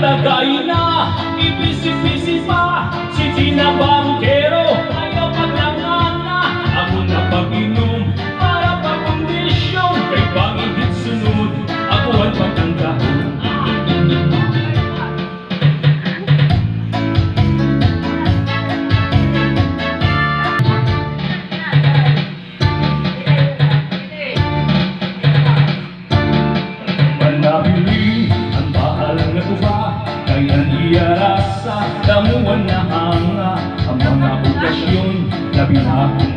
Tagay na, ibisi-bisi pa. Si Gina Bangkero, ayaw maglangan na. Ako na pag-inom, para pa-kondisyon. Kay pangihit sunod, ako ang pagtanggahon. Manabili ang bahal nga tuba, kaya iyarasa, damuan na hanga ang mga okasyon, labi na akong